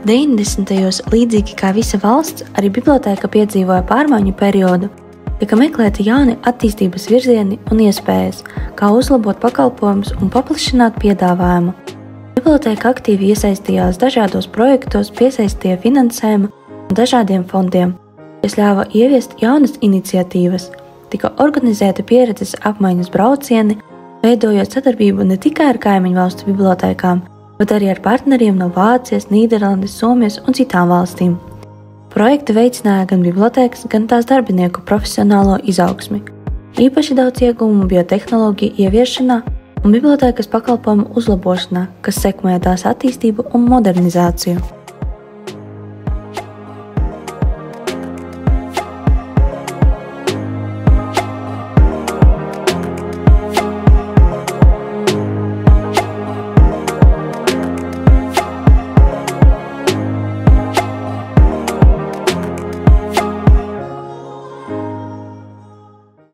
90. līdzīgi kā visa valsts, arī bibliotēka piedzīvoja pārmaiņu periodu, tika meklēti jauni attīstības virzieni un iespējas, kā uzlabot pakalpojumus un paplašināt piedāvājumu. Bibliotēka aktīvi iesaistījās dažādos projektos, piesaistīja finansējumu no dažādiem fondiem, kas ļāva ieviest jaunas iniciatīvas. Tika organizēta pieredzes apmaiņas braucieni, veidojot sadarbību ne tikai ar kaimiņu valstu bibliotēkām, bet arī ar partneriem no Vācijas, Nīderlandes, Somijas un citām valstīm. Projekti veicināja gan bibliotēkas, gan tās darbinieku profesionālo izaugsmi. Īpaši daudz ieguvumu biotehnoloģiju ieviešanā un bibliotēkas pakalpojumu uzlabošanā, kas sekmēja tās attīstību un modernizāciju.